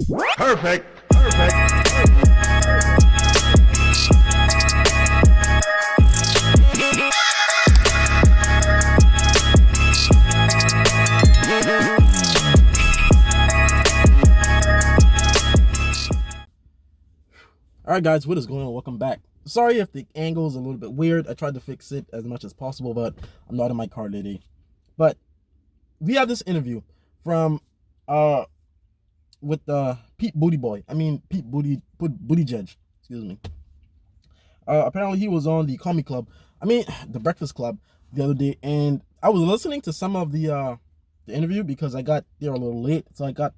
Perfect. Perfect. Alright guys, what is going on? Welcome back. Sorry if the angle is a little bit weird. I tried to fix it as much as possible, but I'm not in my car today. But we have this interview from with Pete Buttigieg, excuse me. Apparently he was on the the Breakfast Club the other day, and I was listening to some of the interview because I got there a little late, so I got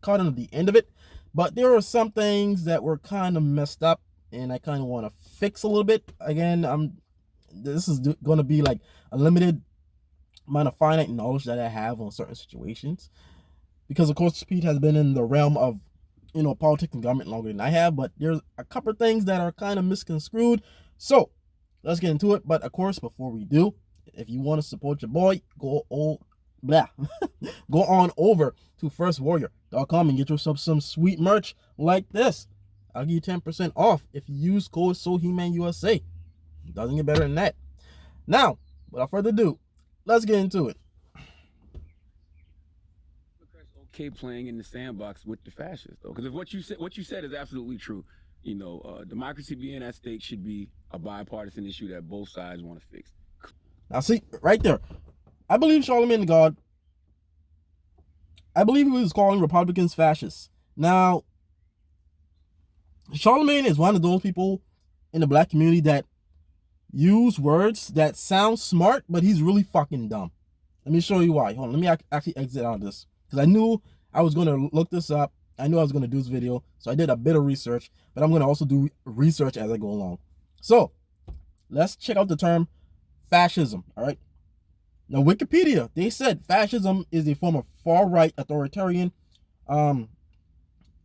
caught in the end of it. But there are some things that were kind of messed up, and I kind of want to fix a little bit. Again, this is going to be like a limited amount of finite knowledge that I have on certain situations, because of course Pete has been in the realm of politics and government longer than I have. But there's a couple of things that are kind of misconstrued, so let's get into it. But of course, before we do, if you want to support your boy, go on over to firstwarrior.com and get yourself some sweet merch like this. I'll give you 10% off if you use code SoHeManUSA. Doesn't get better than that. Now, without further ado, let's get into it. Okay, playing in the sandbox with the fascists, though, because what you said is absolutely true. Democracy being at stake should be a bipartisan issue that both sides want to fix. Now, see right there, I believe Charlamagne the God. I believe he was calling Republicans fascists. Now, Charlamagne is one of those people in the black community that use words that sound smart, but he's really fucking dumb. Let me show you why. Hold on, let me actually exit out of this, because I knew I was going to look this up. I knew I was going to do this video, so I did a bit of research, but I'm going to also do research as I go along. So, let's check out the term fascism, all right? Now, Wikipedia, they said fascism is a form of far-right authoritarian,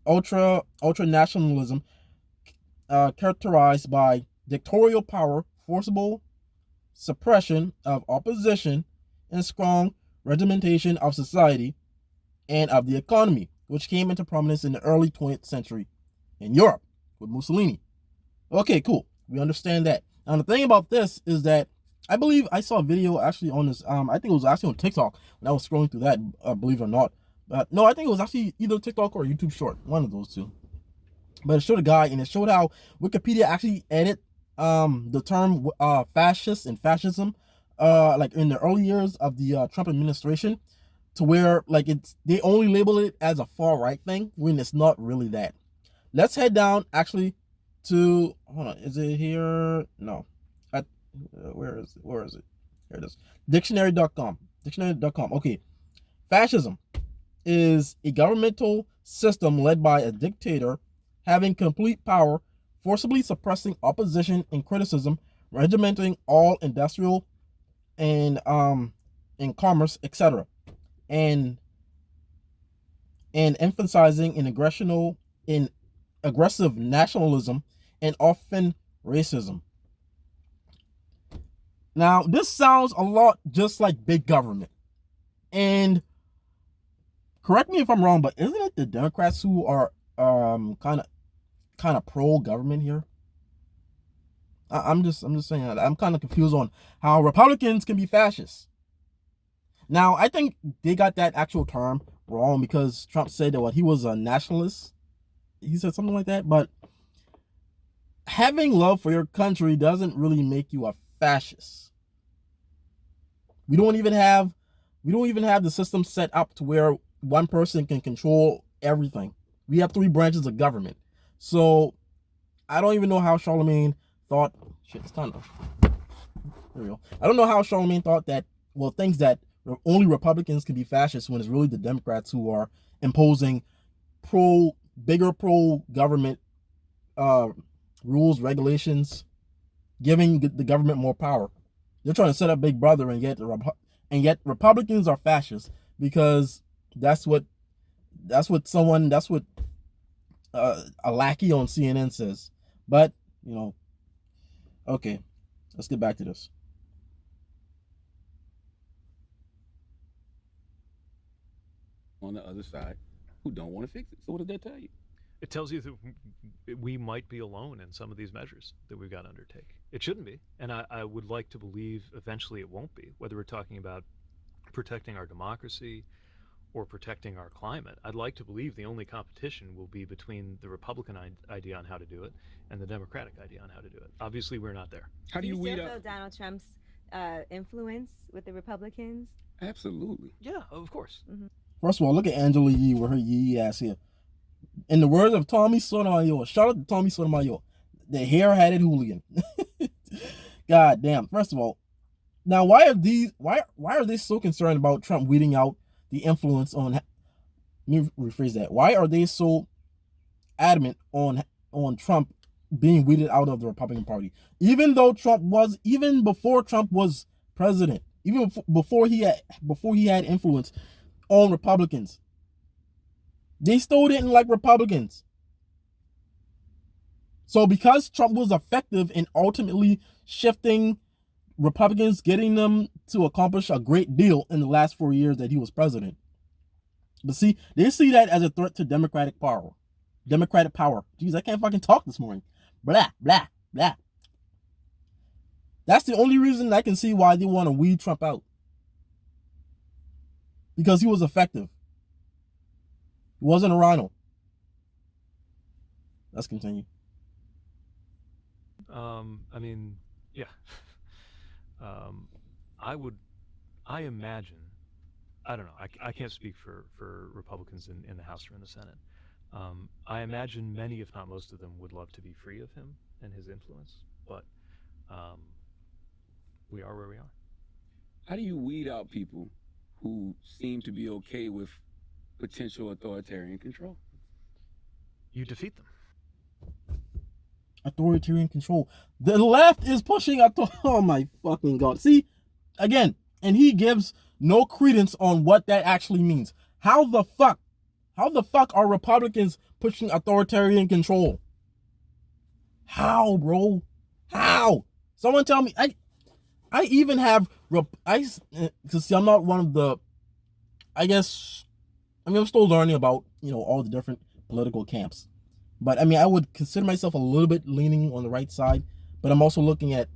ultra-nationalism characterized by dictatorial power, forcible suppression of opposition, and strong regimentation of society and of the economy, which came into prominence in the early 20th century in Europe with Mussolini. Okay, cool. We understand that. Now, the thing about this is that I believe I saw a video actually on this. I think it was actually on TikTok when I was scrolling through that, believe it or not. No, I think it was actually either TikTok or a YouTube short, one of those two. But it showed a guy, and it showed how Wikipedia actually added the term fascist and fascism like in the early years of the Trump administration, to where like they only label it as a far right thing when it's not really that. Let's head down actually to, hold on, is it here? No. Where is it? Here it is. Dictionary.com. Okay. Fascism is a governmental system led by a dictator having complete power, forcibly suppressing opposition and criticism, regimenting all industrial and commerce, etc., and emphasizing aggressive nationalism and often racism. Now, this sounds a lot just like big government. And correct me if I'm wrong, but isn't it the Democrats who are kind of pro government here? I'm just saying that I'm kind of confused on how Republicans can be fascists. Now, I think they got that actual term wrong, because Trump said that he was a nationalist. He said something like that, but having love for your country doesn't really make you a fascist. We don't even have the system set up to where one person can control everything. We have 3 branches of government. So I don't even know how Charlamagne thought. Shit, it's time to. There we go. I don't know how Charlamagne thought that. Well, things that only Republicans can be fascists, when it's really the Democrats who are imposing bigger pro government rules, regulations, giving the government more power. They're trying to set up Big Brother, and yet Republicans are fascists, because that's what a lackey on CNN says. But okay, let's get back to this. On the other side, who don't want to fix it. So what does that tell you? It tells you that we might be alone in some of these measures that we've got to undertake. It shouldn't be, and I would like to believe eventually it won't be, whether we're talking about protecting our democracy or protecting our climate. I'd like to believe the only competition will be between the Republican idea on how to do it and the Democratic idea on how to do it. Obviously, we're not there. How do you weed still feel out? Donald Trump's influence with the Republicans? Absolutely. Yeah, of course. First of all, look at Angela Yee with her Yee ass here. In the words of Tommy Sotomayor, shout out to Tommy Sotomayor, the hair-hatted hooligan. God damn. First of all, now why are they so concerned about Trump weeding out the influence on? Let me rephrase that. Why are they so adamant on Trump being weeded out of the Republican Party, even before Trump was president, even before he had influence on Republicans? They still didn't like Republicans. So because Trump was effective in ultimately shifting Republicans, getting them to accomplish a great deal in the last 4 years that he was president. But see, they see that as a threat to democratic power. Jeez, I can't fucking talk this morning. Blah, blah, blah. That's the only reason I can see why they want to weed Trump out. Because he was effective. He wasn't a rhino. Let's continue. I mean, yeah. I imagine, I don't know, I can't speak for Republicans in the House or in the Senate. I imagine many, if not most of them, would love to be free of him and his influence, but we are where we are. How do you weed out people who seem to be okay with potential authoritarian control? You defeat them. Authoritarian control. The left is pushing oh my fucking god. See, again, and he gives no credence on what that actually means. How the fuck are Republicans pushing authoritarian control? How, bro? How? Someone tell me. I even have because I'm not one of the, I'm still learning about, all the different political camps. But I would consider myself a little bit leaning on the right side, but I'm also looking at,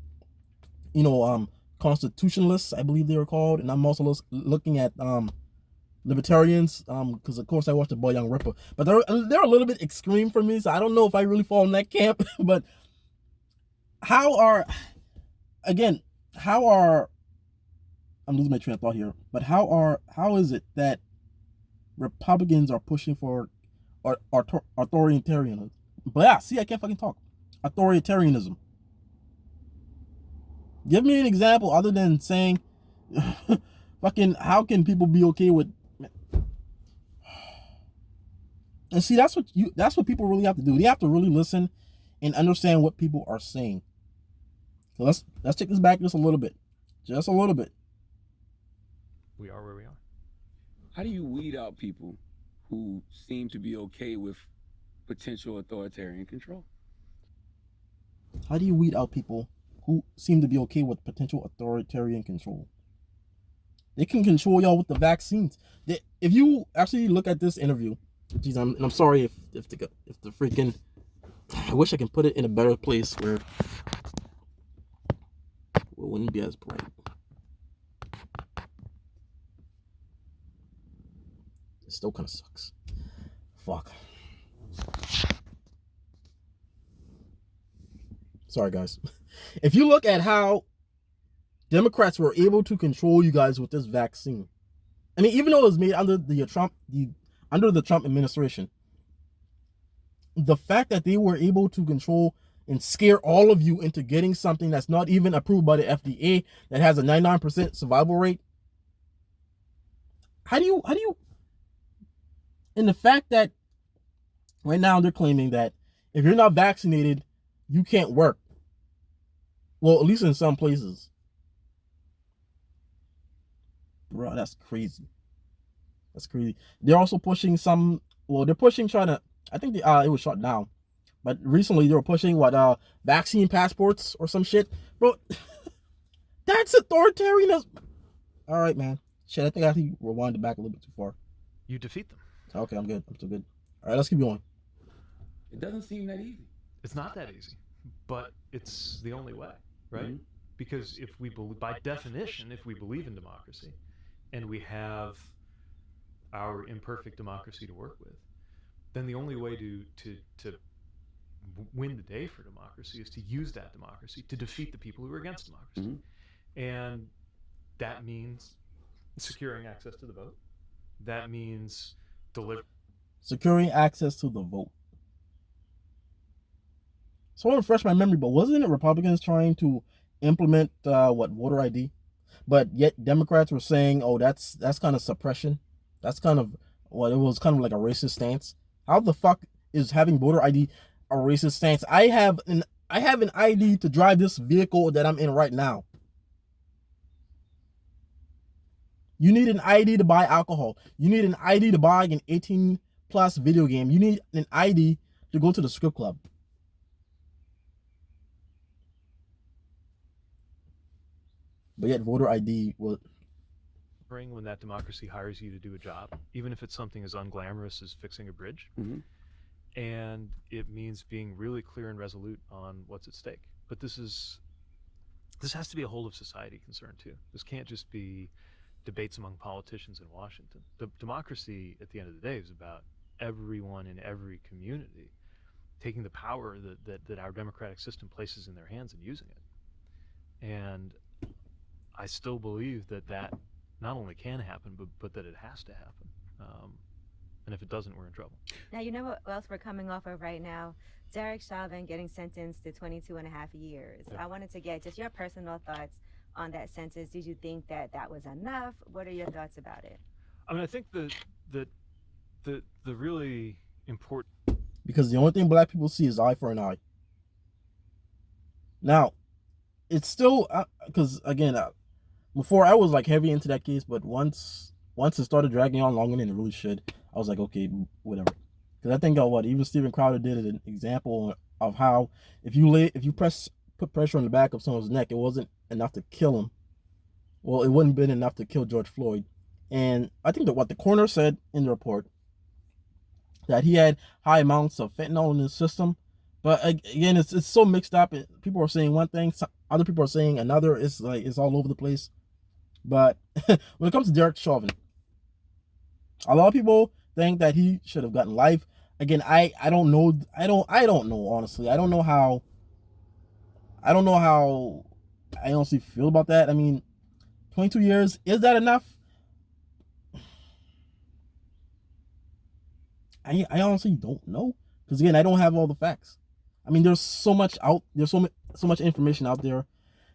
constitutionalists, I believe they were called, and I'm also looking at libertarians, because of course I watched The Boy Young Ripper, but they're a little bit extreme for me, so I don't know if I really fall in that camp. But I'm losing my train of thought here, but how is it that Republicans are pushing for authoritarianism? But yeah, see, I can't fucking talk. Authoritarianism. Give me an example other than saying, fucking, how can people be okay with? And see, that's what people really have to do. They have to really listen and understand what people are saying. So let's take this back just a little bit. Just a little bit. We are where we are. How do you weed out people who seem to be okay with potential authoritarian control? How do you weed out people who seem to be okay with potential authoritarian control? They can control y'all with the vaccines. If you actually look at this interview, geez, I'm sorry if the freaking, I wish I can put it in a better place where it wouldn't be as bright. It still kind of sucks. Fuck. Sorry, guys. If you look at how Democrats were able to control you guys with this vaccine, even though it was made under the Trump administration, the fact that they were able to control and scare all of you into getting something that's not even approved by the FDA, that has a 99% survival rate. How do you and the fact that right now they're claiming that if you're not vaccinated, you can't work. Well, at least in some places. Bro, that's crazy. That's crazy. They're also pushing I think it was shut down. But recently they were pushing vaccine passports or some shit. Bro, that's authoritarianism. All right, man. Shit, I think I rewound it back a little bit too far. You defeat them. Okay, I'm good. I'm still good. All right, let's keep going. It doesn't seem that easy. It's not that easy, but it's the only way, right? Mhm. Because if we believe, by definition, if we believe in democracy, and we have our imperfect democracy to work with, then the only way to win the day for democracy is to use that democracy to defeat the people who are against democracy. Mhm. And that means securing access to the vote. That means Securing access to the vote. So I want to refresh my memory, but wasn't it Republicans trying to implement voter ID? But yet Democrats were saying, "Oh, that's kind of suppression. That's kind of it was kind of like a racist stance." How the fuck is having voter ID a racist stance? I have an ID to drive this vehicle that I'm in right now. You need an ID to buy alcohol. You need an ID to buy an 18 plus video game. You need an ID to go to the strip club. But yet voter ID was when that democracy hires you to do a job, even if it's something as unglamorous as fixing a bridge. Mhm. And it means being really clear and resolute on what's at stake. But this has to be a whole of society concern too. This can't just be debates among politicians in Washington. The democracy at the end of the day is about everyone in every community taking the power that our democratic system places in their hands and using it. And I still believe that not only can happen, but that it has to happen. And if it doesn't, we're in trouble. Now, you know what else we're coming off of right now? Derek Chauvin getting sentenced to 22 and a half years. Yeah. I wanted to get just your personal thoughts on that sentence. Did you think that was enough? What are your thoughts about it? I mean, I think the really important. because the only thing black people see is eye for an eye. Now, it's still because again, before I was like heavy into that case, but once it started dragging on longer than it really should, I was like, okay, whatever. Because I think even Steven Crowder did an example of how if you put pressure on the back of someone's neck, it wasn't enough to kill him. Well, it wouldn't have been enough to kill George Floyd. And I think that what the coroner said in the report, that he had high amounts of fentanyl in his system. But again, it's so mixed up. People are saying one thing, other people are saying another. It's all over the place. But when it comes to Derek Chauvin, a lot of people think that he should have gotten life. Again, I don't know. I don't know, honestly. I don't know how I honestly feel about that. I mean, 22 years, is that enough? I honestly don't know, because again, I don't have all the facts. I mean, there's so much information out there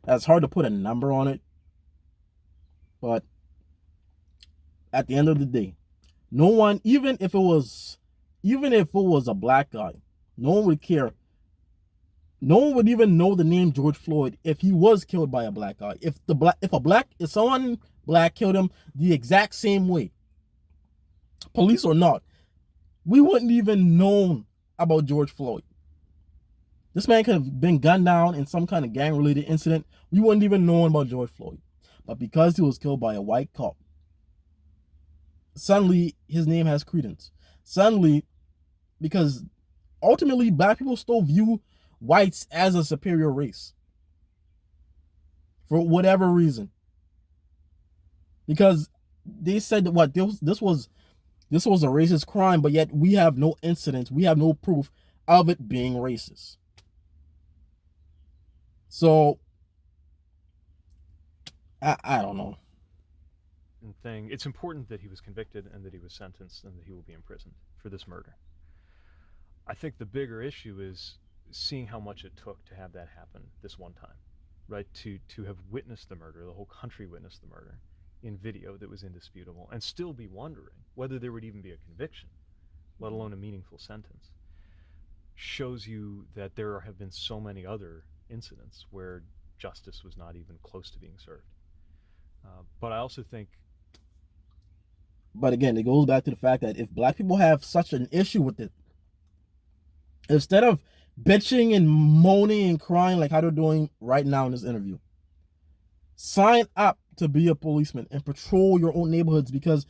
that's hard to put a number on it. But at the end of the day, no one, even if it was a black guy, no one would care. No one would even know the name George Floyd if he was killed by a black guy. If someone black killed him the exact same way, police or not, we wouldn't even known about George Floyd. This man could have been gunned down in some kind of gang-related incident. We wouldn't even know about George Floyd. But because he was killed by a white cop, suddenly his name has credence. Suddenly, because ultimately black people still view whites as a superior race for whatever reason. Because they said that this was a racist crime, but yet we have no incidents, we have no proof of it being racist. So I don't know. Thing. It's important that he was convicted and that he was sentenced and that he will be imprisoned for this murder. I think the bigger issue is seeing how much it took to have that happen this one time, right? To have witnessed the murder, the whole country witnessed the murder in video that was indisputable, and still be wondering whether there would even be a conviction, let alone a meaningful sentence, shows you that there have been so many other incidents where justice was not even close to being served. But I also think. But again, it goes back to the fact that if black people have such an issue with it, instead of bitching and moaning and crying like how they're doing right now in this interview, sign up to be a policeman and patrol your own neighborhoods, because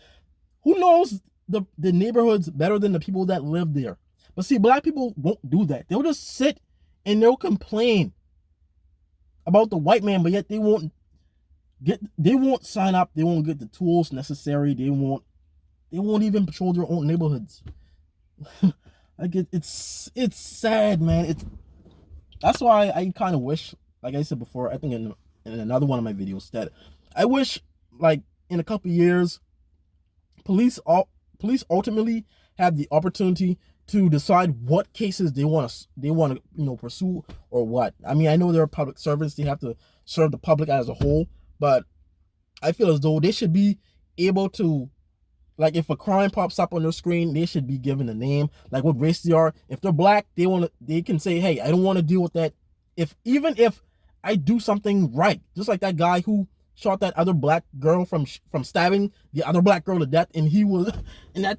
who knows the neighborhoods better than the people that live there. But see, black people won't do that. They'll just sit and they'll complain about the white man, but yet they won't sign up, they won't get the tools necessary, they won't even patrol their own neighborhoods. Like it's sad, man. That's why I kind of wish, like I said before, I think in another one of my videos, that I wish, like, in a couple years, police ultimately have the opportunity to decide what cases they want to pursue or what. I mean, I know they're public servants, they have to serve the public as a whole, but I feel as though they should be able to, like, if a crime pops up on their screen, they should be given a name, like what race they are. If they're black, they can say, hey, I don't want to deal with that. Even if I do something right, just like that guy who shot that other black girl from stabbing the other black girl to death, and he was and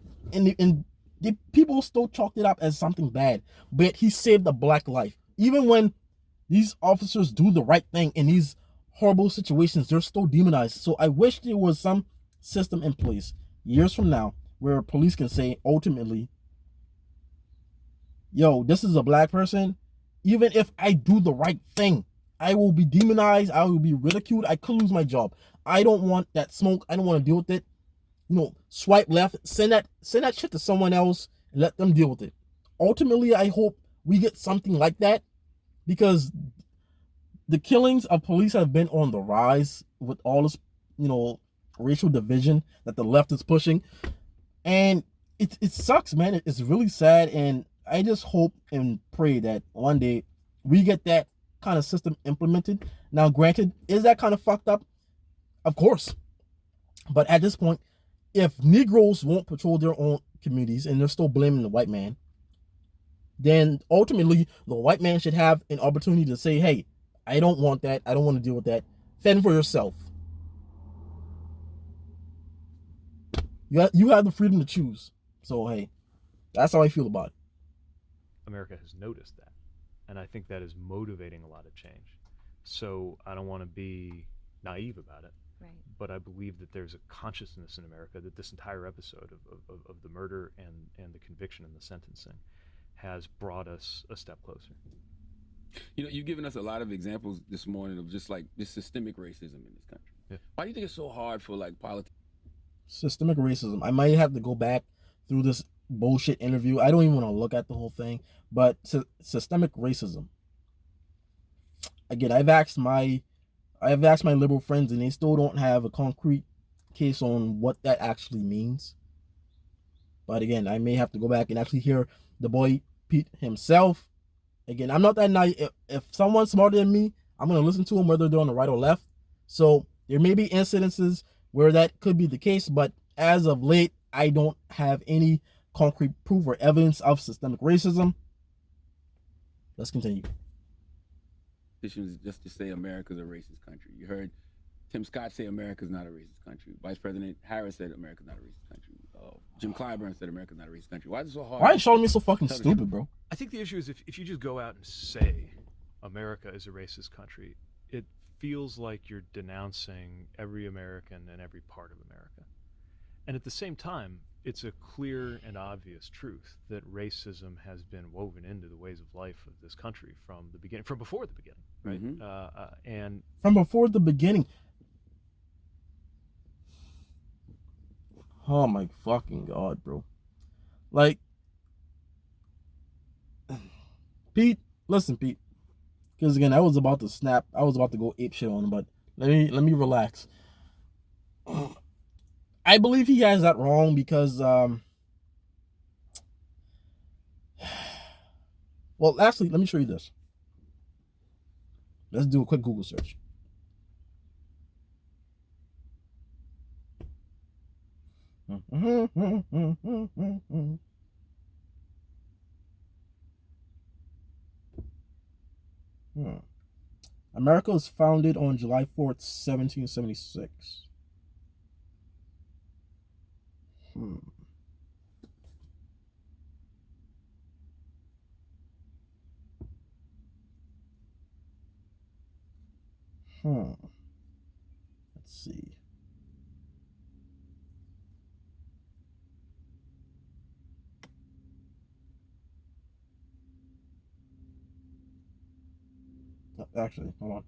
the people still chalked it up as something bad, but he saved a black life. Even when these officers do the right thing in these horrible situations, they're still demonized. So I wish there was some system in place years from now where police can say ultimately, yo, this is a black person. Even if I do the right thing, I will be demonized, I will be ridiculed, I could lose my job. I don't want that smoke, I don't want to deal with it. Swipe left, send that shit to someone else and let them deal with it. Ultimately, I hope we get something like that, because the killings of police have been on the rise with all this, racial division that the left is pushing. And it sucks, man. It's really sad. And I just hope and pray that one day we get that kind of system implemented. Now, granted, is that kind of fucked up? Of course. But at this point, if Negroes won't patrol their own communities and they're still blaming the white man, then ultimately the white man should have an opportunity to say, hey, I don't want that. I don't want to deal with that. Fend for yourself. You have the freedom to choose. So, hey, that's how I feel about it. America has noticed that, and I think that is motivating a lot of change. So I don't want to be naive about it. Right. But I believe that there's a consciousness in America that this entire episode of the murder and the conviction and the sentencing has brought us a step closer. You've given us a lot of examples this morning of just like this systemic racism in this country. Yeah. Why do you think it's so hard for like politics? Systemic racism. I might have to go back through this bullshit interview. I don't even want to look at the whole thing, but systemic racism. Again, I've asked my liberal friends, and they still don't have a concrete case on what that actually means. But again, I may have to go back and actually hear the boy Pete himself. Again, I'm not that naive. If someone's smarter than me, I'm going to listen to them whether they're on the right or left. So there may be incidences where that could be the case, but as of late, I don't have any concrete proof or evidence of systemic racism. Let's continue. Just to say America's a racist country. You heard Tim Scott say America's not a racist country. Vice President Harris said America's not a racist country. Jim Clyburn said America's not a racist country. Why is it so hard? Why is Charlamagne so fucking stupid, bro? I think the issue is if you just go out and say America is a racist country, it feels like you're denouncing every American and every part of America. And at the same time, it's a clear and obvious truth that racism has been woven into the ways of life of this country from the beginning, from before the beginning, right? Mm-hmm. And from before the beginning. Oh my fucking God, bro. Like, Pete, listen, Pete. Because again, I was about to snap. I was about to go ape shit on him, but let me relax. I believe he has that wrong because well, actually, let me show you this. Let's do a quick Google search. America was founded on July 4th, 1776. Let's see. Actually, hold on.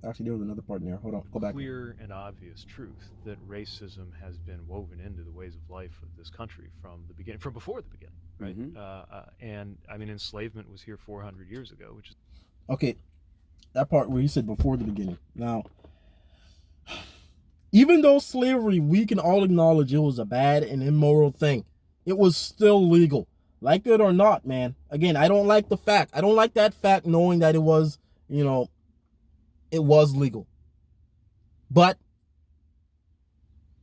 Actually, there was another part in there. Hold on, go back. Clear and obvious truth that racism has been woven into the ways of life of this country from the beginning, from before the beginning, right? And I mean, enslavement was here 400 years ago, which is Okay, that part where you said before the beginning. Now, even though slavery, we can all acknowledge it was a bad and immoral thing, it was still legal. Like it or not, man. Again, I don't like the fact. I don't like that fact knowing that it was, it was legal. But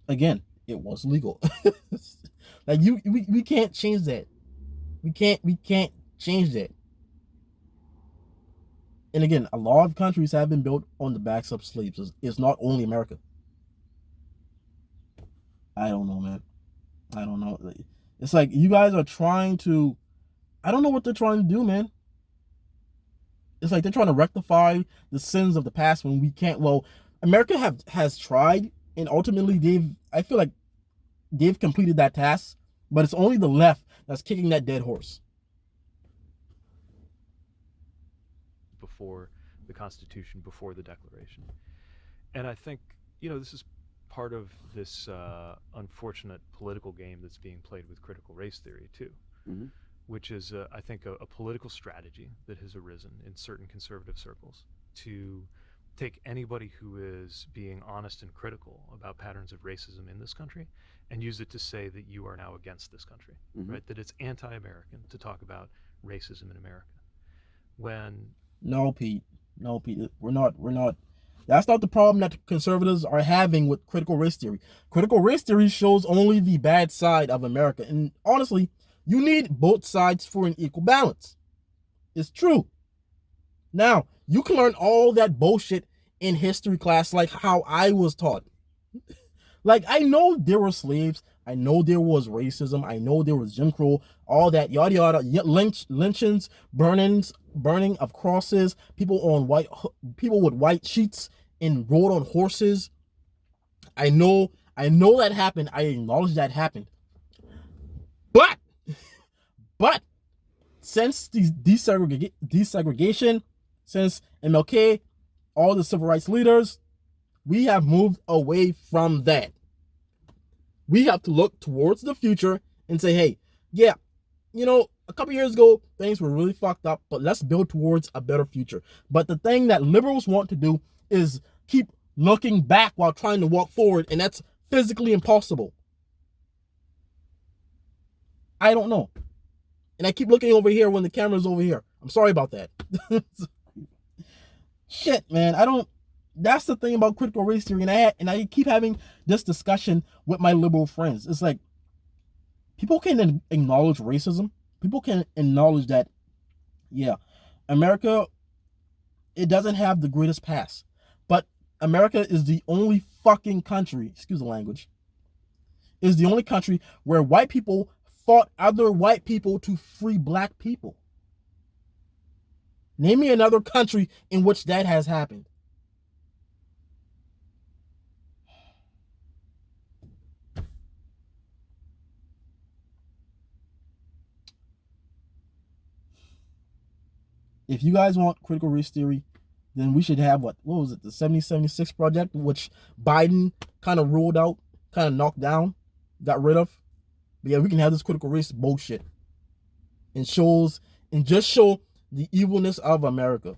again, it was legal. Like we can't change that. We can't change that. And again, a lot of countries have been built on the backs of slaves. It's not only America. I don't know, man. I don't know. It's like you guys are trying to, I don't know what they're trying to do, man. It's like they're trying to rectify the sins of the past when we can't. Well, America has tried, and ultimately I feel like they've completed that task, but it's only the left that's kicking that dead horse. before the Constitution, before the Declaration. And I think, this is part of this unfortunate political game that's being played with critical race theory, too, which is, I think, a political strategy that has arisen in certain conservative circles to take anybody who is being honest and critical about patterns of racism in this country and use it to say that you are now against this country, right? That it's anti-American to talk about racism in America. When No, Pete. We're not. That's not the problem that conservatives are having with critical race theory. Critical race theory shows only the bad side of America. And honestly, you need both sides for an equal balance. It's true. Now, you can learn all that bullshit in history class like how I was taught. Like, I know there were slaves. I know there was racism. I know there was Jim Crow, all that, yada, yada, lynchings, burning of crosses, people with white sheets and rode on horses. I know that happened. I acknowledge that happened. But since the desegregation, since MLK, all the civil rights leaders, we have moved away from that. We have to look towards the future and say, hey, yeah, a couple years ago, things were really fucked up, but let's build towards a better future. But the thing that liberals want to do is keep looking back while trying to walk forward, and that's physically impossible. I don't know. And I keep looking over here when the camera's over here. I'm sorry about that. Shit, man. That's the thing about critical race theory. And I keep having this discussion with my liberal friends. It's like, people can acknowledge racism. People can acknowledge that, yeah, America, it doesn't have the greatest past. But America is the only fucking country, excuse the language, is the only country where white people fought other white people to free black people. Name me another country in which that has happened. If you guys want critical race theory, then we should have what was it, the 7076 project, which Biden kind of ruled out, kind of knocked down, got rid of. But yeah, we can have this critical race bullshit and just show the evilness of America,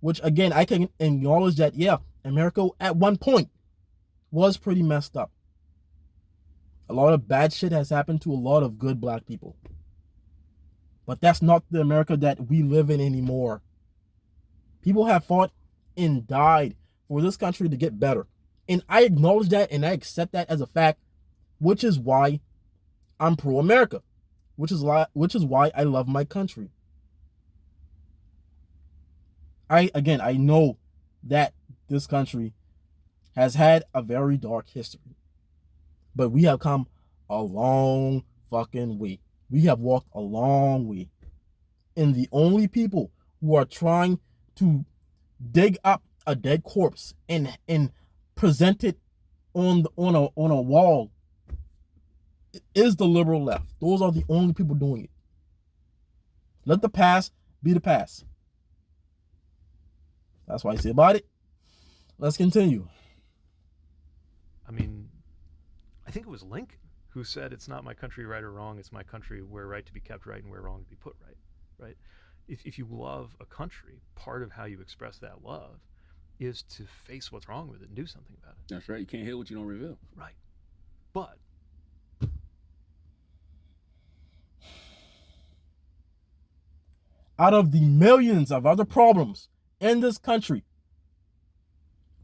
which again, I can acknowledge that, yeah, America at one point was pretty messed up. A lot of bad shit has happened to a lot of good black people. But that's not the America that we live in anymore. People have fought and died for this country to get better. And I acknowledge that and I accept that as a fact, which is why I'm pro-America, which is why I love my country. I know that this country has had a very dark history, but we have come a long fucking way. We have walked a long way. And the only people who are trying to dig up a dead corpse and present it on a wall is the liberal left. Those are the only people doing it. Let the past be the past. That's what I say about it. Let's continue. I mean, I think it was Lincoln who said, "It's not my country, right or wrong. It's my country, where right to be kept right and where wrong to be put right." Right? If you love a country, part of how you express that love is to face what's wrong with it and do something about it. That's right. You can't heal what you don't reveal. Right. But out of the millions of other problems in this country,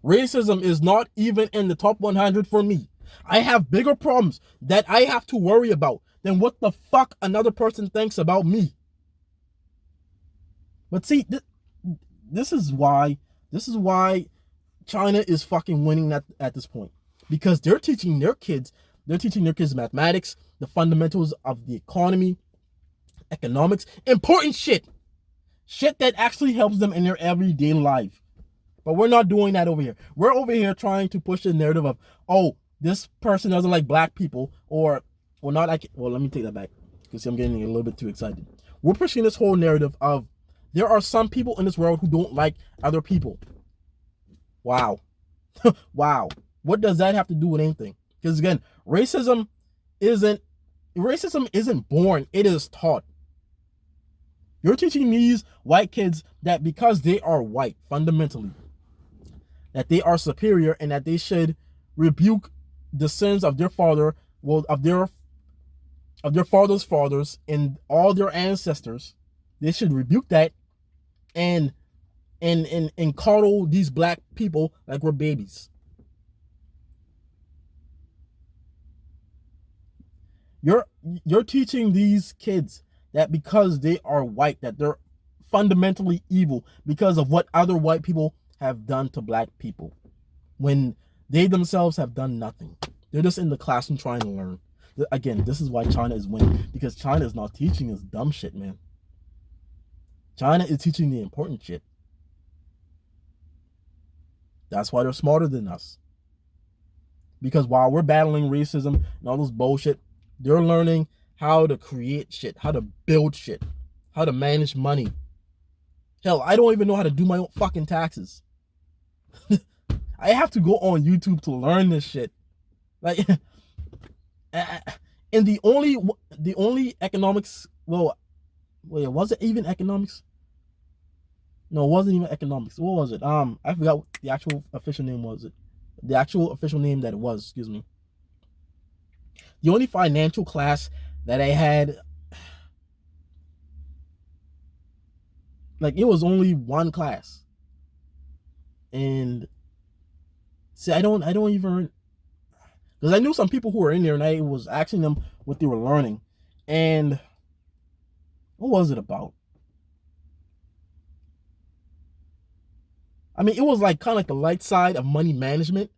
racism is not even in the top 100 for me. I have bigger problems that I have to worry about than what the fuck another person thinks about me. But see, this is why China is fucking winning at this point. Because they're teaching their kids mathematics, the fundamentals of the economy, economics, important shit. Shit that actually helps them in their everyday life. But we're not doing that over here. We're over here trying to push the narrative of, oh, this person doesn't like black people, or, well, not like, well, let me take that back, because I'm getting a little bit too excited. We're pushing this whole narrative of, there are some people in this world who don't like other people. Wow. Wow. What does that have to do with anything? Because again, racism isn't born, it is taught. You're teaching these white kids that because they are white, fundamentally, that they are superior and that they should rebuke the sins of their father, well, of their father's fathers and all their ancestors. They should rebuke that and coddle these black people like we're babies. You're teaching these kids that because they are white, that they're fundamentally evil because of what other white people have done to black people, when they themselves have done nothing. They're just in the classroom trying to learn. Again, this is why China is winning, because China is not teaching us dumb shit, man. China is teaching the important shit. That's why they're smarter than us. Because while we're battling racism and all this bullshit, they're learning how to create shit, how to build shit, how to manage money. Hell, I don't even know how to do my own fucking taxes. I have to go on YouTube to learn this shit. Like, and the only economics, well, wait, was it even economics? No, it wasn't even economics. What was it? I forgot what the actual official name was. The actual official name that it was, excuse me. The only financial class that I had, like, it was only one class. And see, I don't even, because I knew some people who were in there and I was asking them what they were learning. And what was it about? I mean, it was like kind of like the light side of money management,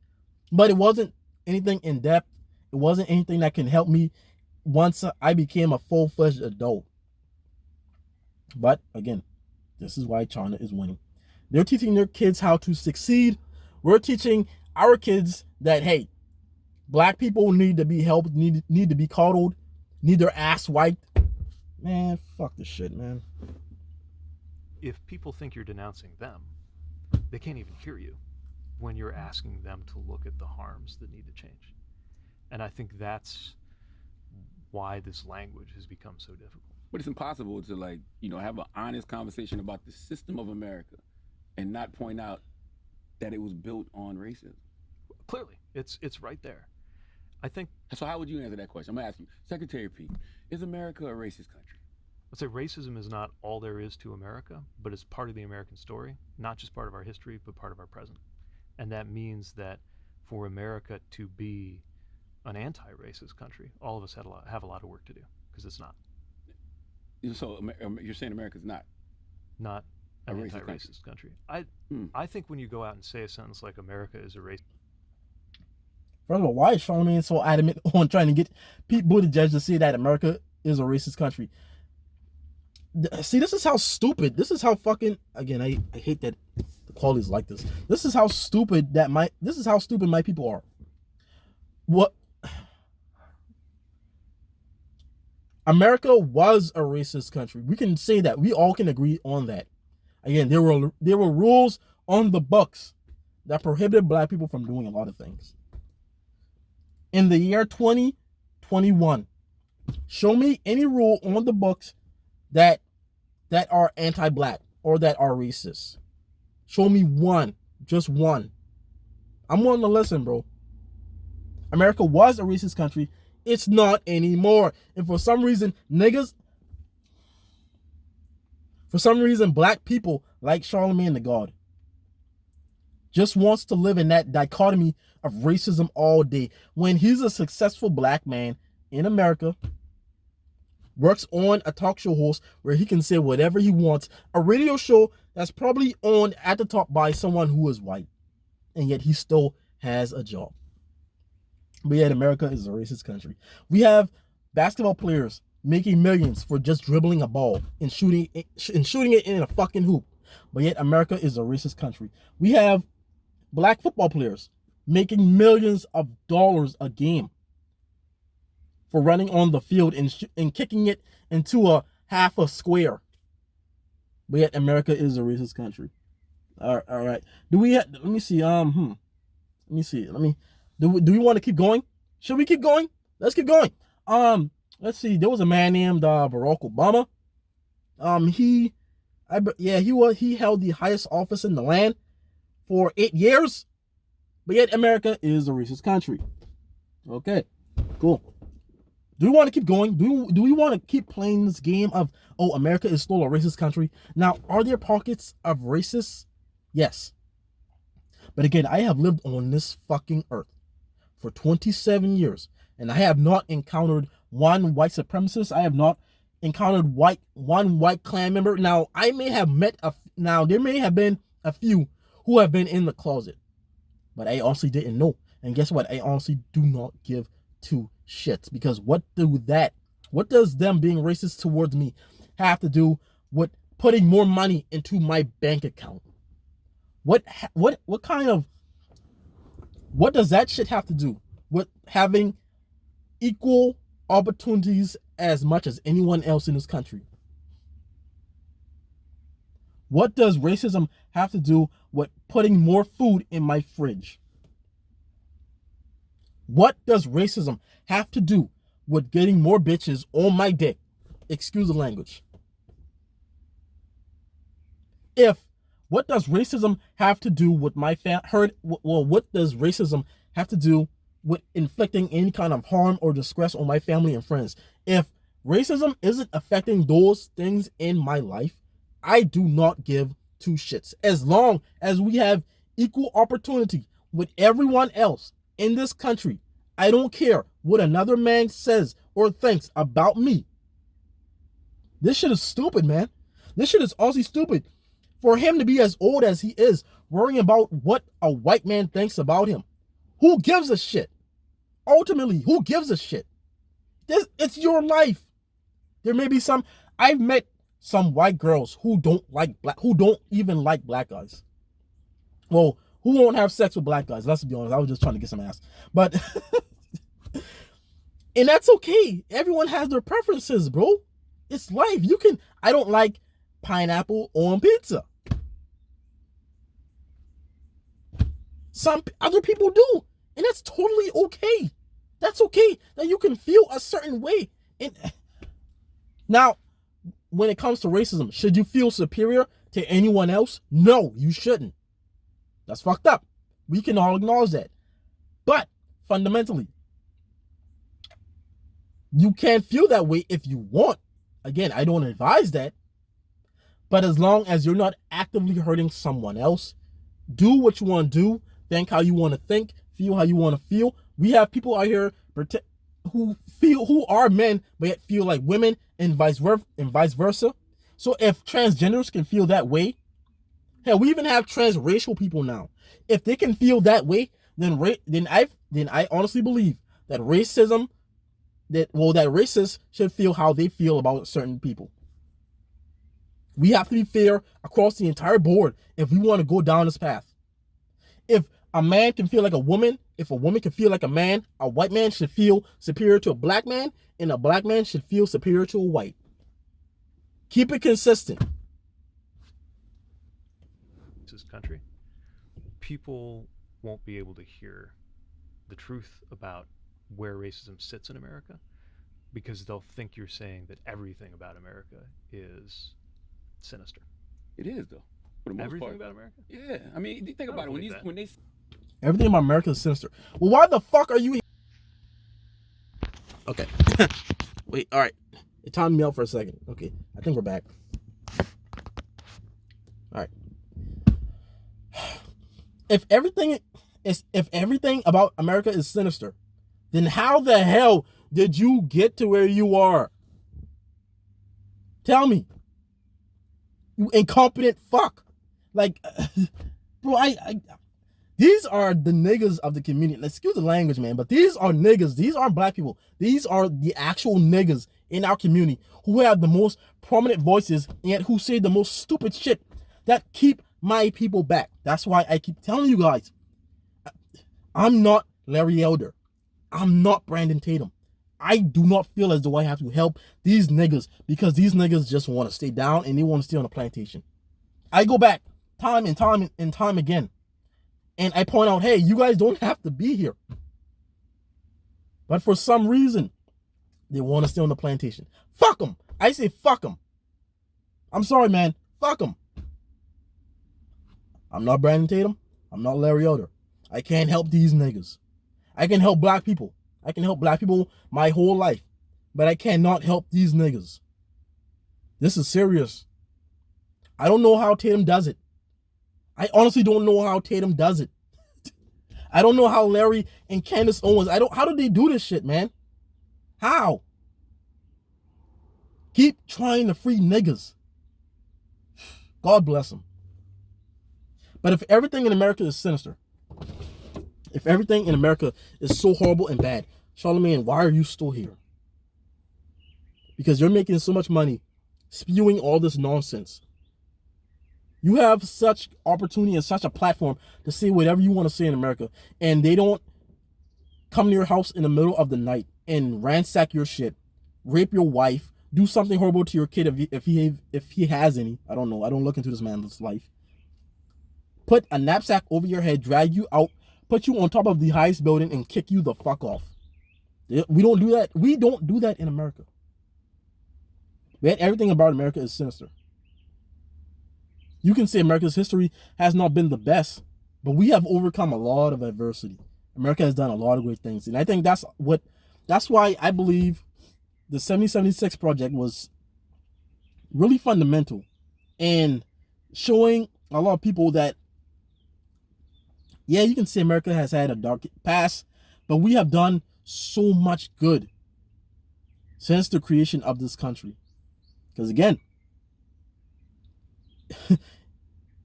but it wasn't anything in depth. It wasn't anything that can help me once I became a full-fledged adult. But again, this is why China is winning. They're teaching their kids how to succeed. We're teaching our kids that, hey, black people need to be helped, need to be coddled, need their ass wiped. Man, fuck this shit, man. if people think you're denouncing them, they can't even hear you when you're asking them to look at the harms that need to change. And I think that's why this language has become so difficult. But it's impossible to, like, you know, have an honest conversation about the system of America and not point out that it was built on racism. Clearly, it's right there. I think. So how would you answer that question? I'm gonna ask you, Secretary Pete, is America a racist country? I'd say racism is not all there is to America, but it's part of the American story, not just part of our history, but part of our present. And that means that for America to be an anti-racist country, all of us have a lot of work to do, because it's not. So you're saying America's not An racist anti-racist country. I think when you go out and say a sentence like America is a racist. First of all, why is Charlamagne so adamant on trying to get Pete Buttigieg to say that America is a racist country? See, this is how stupid. This is how fucking. Again, I hate that the quality is like this. This is how stupid my people are. What? America was a racist country. We can say that. We all can agree on that. Again, there were rules on the books that prohibited black people from doing a lot of things. In the year 2021, show me any rule on the books that are anti-black or that are racist. Show me one, just one. I'm willing to listen, bro. America was a racist country. It's not anymore. And for some reason, black people like Charlamagne the God just wants to live in that dichotomy of racism all day. When he's a successful black man in America, works on a talk show host where he can say whatever he wants, a radio show that's probably owned at the top by someone who is white, and yet he still has a job. But yet America is a racist country. We have basketball players making millions for just dribbling a ball and shooting it in a fucking hoop. But yet America is a racist country. We have black football players making millions of dollars a game for running on the field and kicking it into a half a square. But yet America is a racist country. All right. Do we have, let me see. Let me see. Do we want to keep going? Should we keep going? Let's keep going. Let's see. There was a man named Barack Obama. He held the highest office in the land for 8 years. But yet America is a racist country. Okay, cool. Do we want to keep going? Do we want to keep playing this game of, oh, America is still a racist country? Now, are there pockets of racists? Yes. But again, I have lived on this fucking earth for 27 years, and I have not encountered one white supremacist. I have not encountered one white Klan member. Now, there may have been a few who have been in the closet, but I honestly didn't know. And guess what? I honestly do not give two shits, because what does them being racist towards me have to do with putting more money into my bank account? What does that shit have to do with having equal opportunities as much as anyone else in this country? What does racism have to do with putting more food in my fridge? What does racism have to do with getting more bitches on my dick? Excuse the language. What does racism have to do with my what does racism have to do with inflicting any kind of harm or distress on my family and friends? If racism isn't affecting those things in my life, I do not give two shits. As long as we have equal opportunity with everyone else in this country, I don't care what another man says or thinks about me. This shit is stupid, man. This shit is honestly stupid. For him to be as old as he is, worrying about what a white man thinks about him. Who gives a shit? Ultimately, who gives a shit? It's your life. There may be I've met some white girls who don't even like black guys. Well, who won't have sex with black guys? Let's be honest. I was just trying to get some ass. But, and that's okay. Everyone has their preferences, bro. It's life. I don't like pineapple on pizza. Some other people do, and that's totally okay. That's okay that you can feel a certain way. And now, when it comes to racism, should you feel superior to anyone else? No, you shouldn't. That's fucked up. We can all acknowledge that. But fundamentally, you can feel that way if you want. Again, I don't advise that. But as long as you're not actively hurting someone else, do what you want to do, think how you want to think, feel how you want to feel. We have people out here who are men but yet feel like women, and vice versa. So if transgenders can feel that way, hell, we even have transracial people now. If they can feel that way, then I honestly believe that racists should feel how they feel about certain people. We have to be fair across the entire board if we want to go down this path. If a man can feel like a woman if a woman can feel like a man, a white man should feel superior to a black man, and a black man should feel superior to a white. Keep it consistent. This country, people won't be able to hear the truth about where racism sits in America because they'll think you're saying that everything about America is sinister. It is, though. For the most Everything part. about America? Yeah. I mean, think about it. When they Everything about America is sinister. Well, why the fuck are you here? Okay. Wait, all right. It timed me out for a second. Okay, I think we're back. All right. If everything about America is sinister, then how the hell did you get to where you are? Tell me. You incompetent fuck. Like, bro, these are the niggas of the community. Excuse the language, man, but these are niggas. These aren't black people. These are the actual niggas in our community who have the most prominent voices and yet who say the most stupid shit that keep my people back. That's why I keep telling you guys, I'm not Larry Elder. I'm not Brandon Tatum. I do not feel as though I have to help these niggas because these niggas just want to stay down and they want to stay on the plantation. I go back time and time again. And I point out, hey, you guys don't have to be here. But for some reason, they want to stay on the plantation. Fuck them. I say fuck them. I'm sorry, man. Fuck them. I'm not Brandon Tatum. I'm not Larry Elder. I can't help these niggas. I can help black people. I can help black people my whole life. But I cannot help these niggas. This is serious. I don't know how Tatum does it. I honestly don't know how Tatum does it. I don't know how Larry and Candace Owens, how do they do this shit, man? How? Keep trying to free niggas. God bless them. But if everything in America is sinister, if everything in America is so horrible and bad, Charlamagne, why are you still here? Because you're making so much money spewing all this nonsense. You have such opportunity and such a platform to say whatever you want to say in America, and they don't come to your house in the middle of the night and ransack your shit, rape your wife, do something horrible to your kid if he has any. I don't know. I don't look into this man's life. Put a knapsack over your head, drag you out, put you on top of the highest building, and kick you the fuck off. We don't do that. We don't do that in America. Everything about America is sinister. You can say America's history has not been the best, but we have overcome a lot of adversity. America has done a lot of great things. And I think that's why I believe the 7076 project was really fundamental in showing a lot of people that, yeah, you can say America has had a dark past, but we have done so much good since the creation of this country. Because again,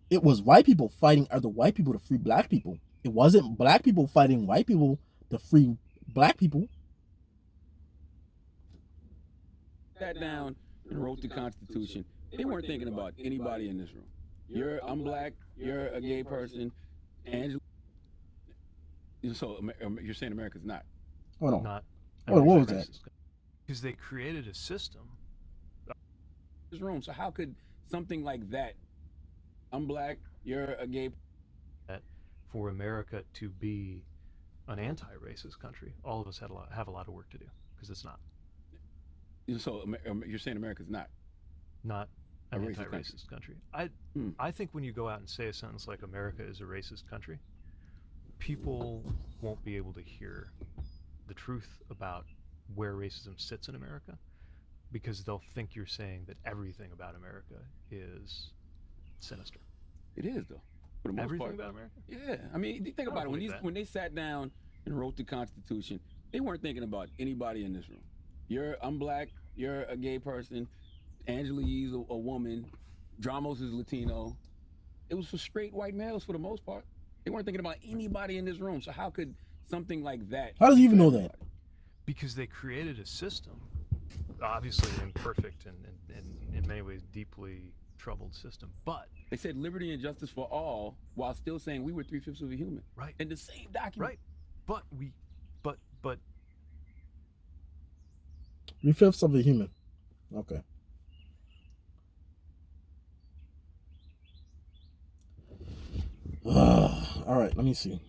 it was white people fighting other white people to free black people. It wasn't black people fighting white people to free black people. Sat down and wrote the Constitution. They weren't thinking about anybody in this room. I'm black. You're a gay person. Angela. So you're saying America's not? Hold on. Not. What was that? Because they created a system. This room. So how could something like that? I'm black. You're a gay. For America to be an anti-racist country, all of us have a lot of work to do because it's not. So you're saying America's not an racist anti-racist country. I think when you go out and say a sentence like America is a racist country, people won't be able to hear the truth about where racism sits in America because they'll think you're saying that everything about America is sinister. It is, though. For the most Everything part. about America? Yeah. I mean, think about it. When they sat down and wrote the Constitution, they weren't thinking about anybody in this room. I'm black. You're a gay person. Angela Yee's a woman. Dramos is Latino. It was for straight white males for the most part. They weren't thinking about anybody in this room. So how could something like that? How does he even know that? Because they created a system, obviously imperfect and in many ways deeply troubled system, but they said liberty and justice for all while still saying we were 3/5 of a human. Right. In the same document. Right. but 3/5 of a human. Okay. All right, let me see.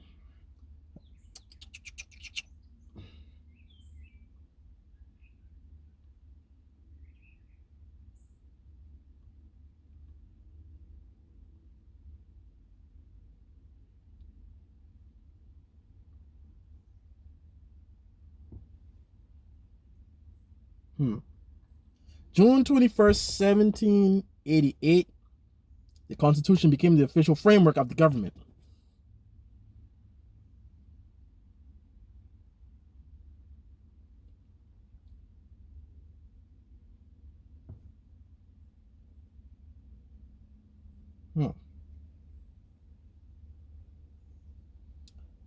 June 21st, 1788, the Constitution became the official framework of the government.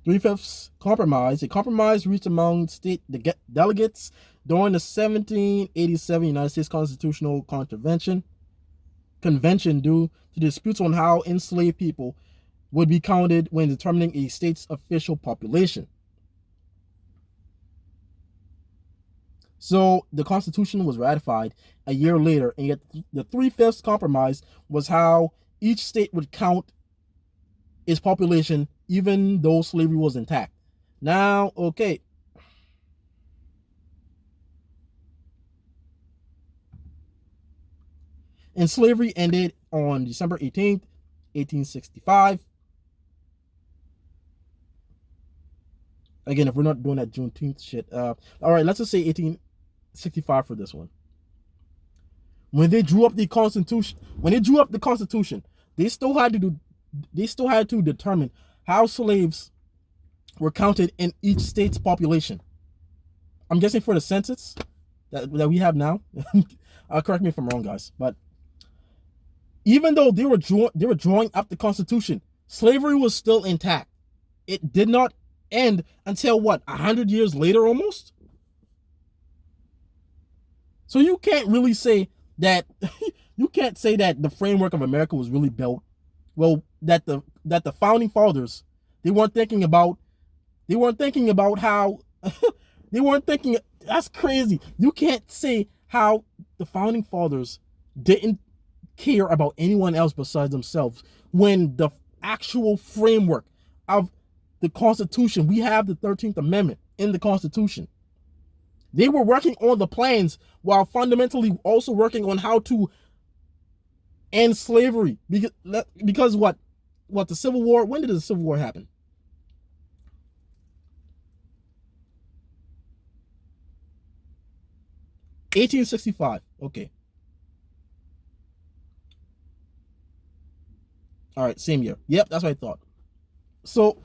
Three-fifths compromise. A compromise reached among state delegates during the 1787 United States Constitutional Convention due to disputes on how enslaved people would be counted when determining a state's official population. So the Constitution was ratified a year later, and yet the three-fifths compromise was how each state would count its population even though slavery was intact. Now, okay. And slavery ended on December 18th, 1865. Again, if we're not doing that Juneteenth shit. All right, let's just say 1865 for this one. When they drew up the Constitution, they still had to determine how slaves were counted in each state's population. I'm guessing for the census that we have now. Correct me if I'm wrong, guys. But even though they were drawing up the Constitution, slavery was still intact. It did not end until what, 100 years later almost? So you can't really say that the framework of America was really built. Well, that the founding fathers, they weren't thinking about how that's crazy. You can't say how the founding fathers didn't care about anyone else besides themselves when the actual framework of the Constitution, we have the 13th Amendment in the Constitution. They were working on the plans while fundamentally also working on how to end slavery. Because what the Civil War, when did the Civil War happen? (1865). Okay. All right, same year. Yep, that's what I thought. So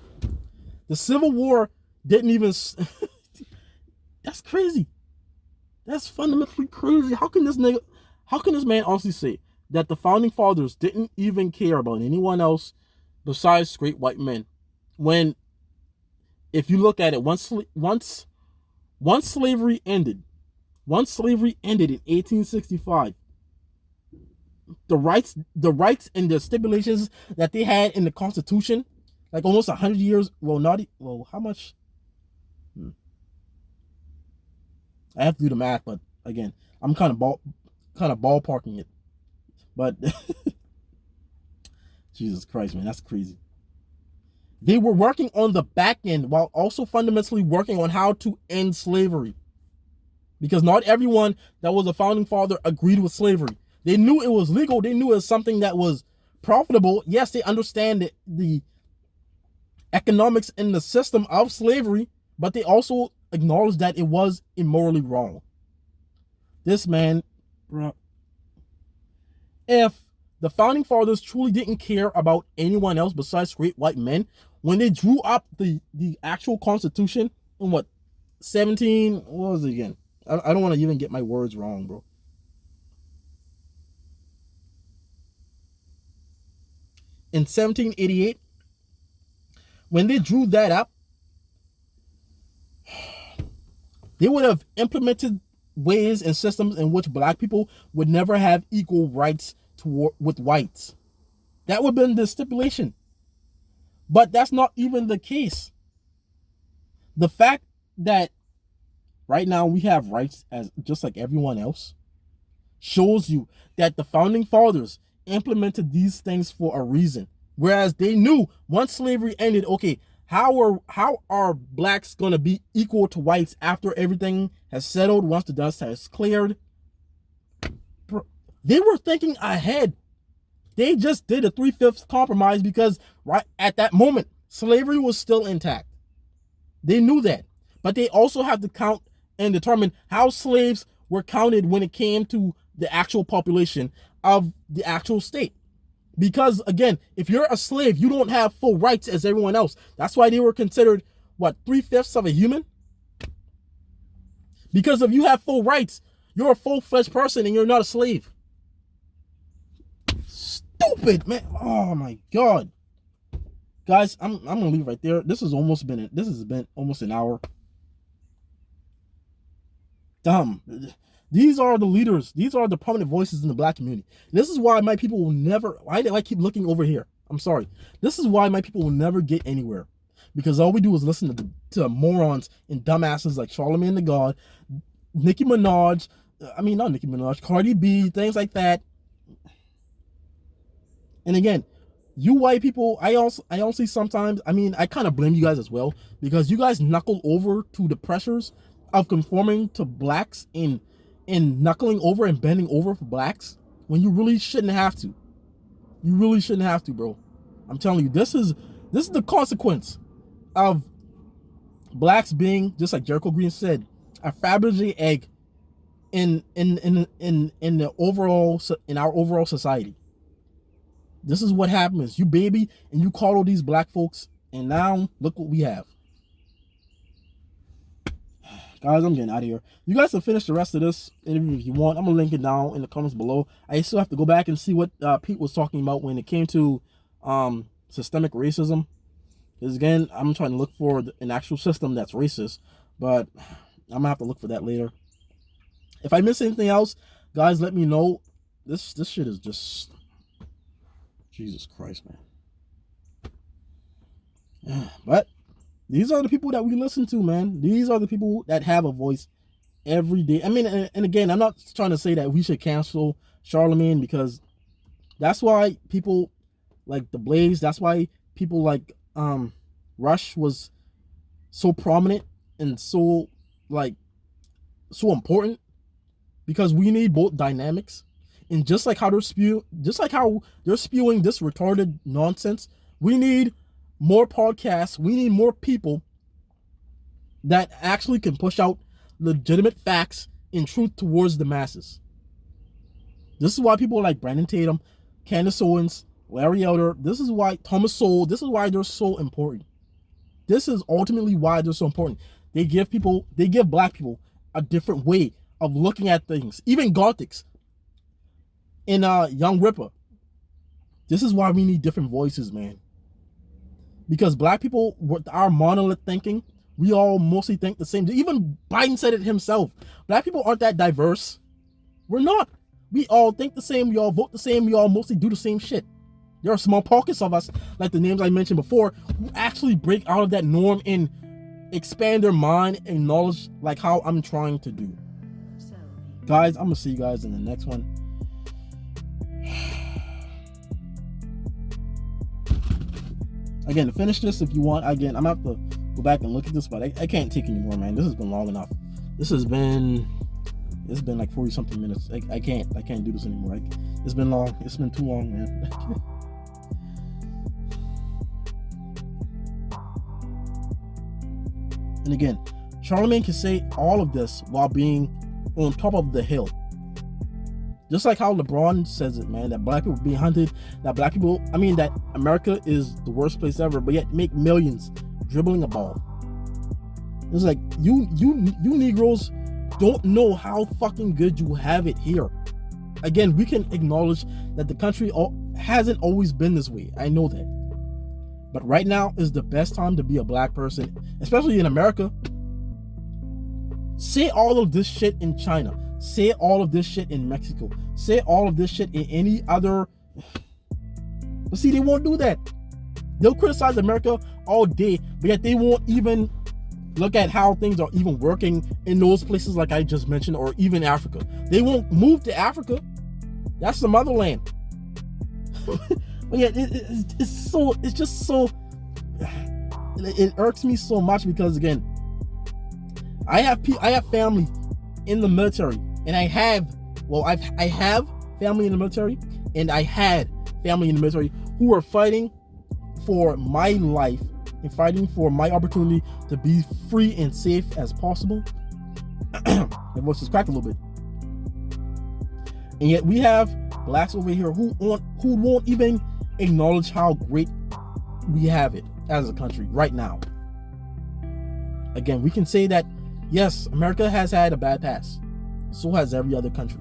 the Civil War didn't even that's crazy. That's fundamentally crazy. How can this man honestly say that the founding fathers didn't even care about anyone else besides straight white men? When, if you look at it, once slavery ended in 1865, the rights and the stipulations that they had in the Constitution, like almost 100 years, how much? I have to do the math, but again, I'm kind of ballparking it. But Jesus Christ, man, that's crazy. They were working on the back end while also fundamentally working on how to end slavery. Because not everyone that was a founding father agreed with slavery. They knew it was legal. They knew it was something that was profitable. Yes, they understand the economics in the system of slavery, but they also acknowledged that it was immorally wrong. This man, bro, if the founding fathers truly didn't care about anyone else besides straight white men, when they drew up the actual Constitution in what, 17, what was it again? I don't want to even get my words wrong, bro. In 1788, when they drew that up, they would have implemented ways and systems in which black people would never have equal rights with whites. That would have been the stipulation. But that's not even the case. The fact that right now we have rights as just like everyone else shows you that the founding fathers implemented these things for a reason. Whereas they knew once slavery ended, okay, how are blacks gonna be equal to whites after everything has settled, once the dust has cleared? They were thinking ahead. They just did a 3/5 compromise because right at that moment, slavery was still intact. They knew that. But they also have to count and determine how slaves were counted when it came to the actual population of the actual state. Because again, if you're a slave, you don't have full rights as everyone else. That's why they were considered, what, 3/5 of a human? Because if you have full rights, you're a full-fledged person and you're not a slave. Stupid, man. Oh my God. Guys, I'm gonna leave right there. This has been almost an hour. Dumb. These are the leaders. These are the prominent voices in the black community. This is why my people will never. Why do I keep looking over here? I'm sorry. This is why my people will never get anywhere, because all we do is listen to morons and dumbasses like Charlamagne the God, Nicki Minaj. Not Nicki Minaj, Cardi B, things like that. And again, you white people, I also sometimes, I kind of blame you guys as well, because you guys knuckle over to the pressures of conforming to blacks in knuckling over and bending over for blacks when you really shouldn't have to. You really shouldn't have to, bro. I'm telling you, this is the consequence of blacks being, just like Jericho Green said, a Fabergé egg in our overall society. This is what happens. You baby and you coddle these black folks, and now look what we have. Guys, I'm getting out of here. You guys can finish the rest of this interview if you want. I'm gonna link it down in the comments below. I still have to go back and see what Pete was talking about when it came to systemic racism. Because again, I'm trying to look for an actual system that's racist, but I'm gonna have to look for that later. If I miss anything else, guys, let me know. This shit is just Jesus Christ, man. But these are the people that we listen to, man. These are the people that have a voice every day. And again, I'm not trying to say that we should cancel Charlamagne, because that's why people like The Blaze, that's why people like Rush was so prominent and so important, because we need both dynamics. And just like how they're spewing this retarded nonsense, we need more podcasts. We need more people that actually can push out legitimate facts and truth towards the masses. This is why people like Brandon Tatum, Candace Owens, Larry Elder, this is why Thomas Sowell, this is why they're so important. This is ultimately why they're so important. They give black people a different way of looking at things. Even Gothics. In Young Ripper. This is why we need different voices, man. Because black people, with our monolith thinking, we all mostly think the same. Even Biden said it himself. Black people aren't that diverse. We're not. We all think the same. We all vote the same. We all mostly do the same shit. There are small pockets of us, like the names I mentioned before, who actually break out of that norm and expand their mind and knowledge, like how I'm trying to do. Guys, I'm going to see you guys in the next one. Again, to finish this, if you want, again, I'm gonna have to go back and look at this, but I can't take anymore, man. This has been long enough. It's been like 40 something minutes. I can't do this anymore. It's been long. It's been too long, man. And again, Charlamagne can say all of this while being on top of the hill. Just like how LeBron says it, man, that black people being hunted, that America is the worst place ever, but yet make millions dribbling a ball. It's like, you Negroes don't know how fucking good you have it here. Again, we can acknowledge that the country hasn't always been this way. I know that. But right now is the best time to be a black person, especially in America. Say all of this shit in China. Say all of this shit in Mexico. Say all of this shit in any other. But see, they won't do that. They'll criticize America all day, but yet they won't even look at how things are even working in those places like I just mentioned, or even Africa. They won't move to Africa. That's the motherland. But yeah, it's just so, it irks me so much because, again, I have family in the military, and I have family in the military, and I had family in the military who are fighting for my life and fighting for my opportunity to be free and safe as possible. My voice is cracked a little bit. And yet we have blacks over here who won't even acknowledge how great we have it as a country right now. Again, we can say that, yes, America has had a bad past. So has every other country.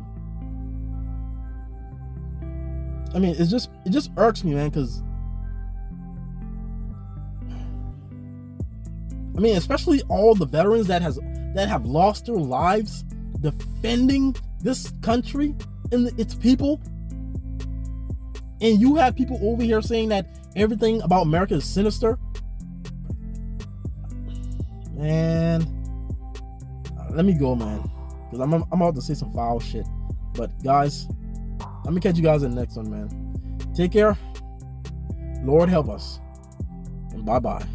I mean, it just irks me, man, because I mean, especially all the veterans that have lost their lives defending this country and its people. And you have people over here saying that everything about America is sinister. Man, let me go, man, because I'm about to say some foul shit. But guys, let me catch you guys in the next one, man. Take care. Lord help us. And bye-bye.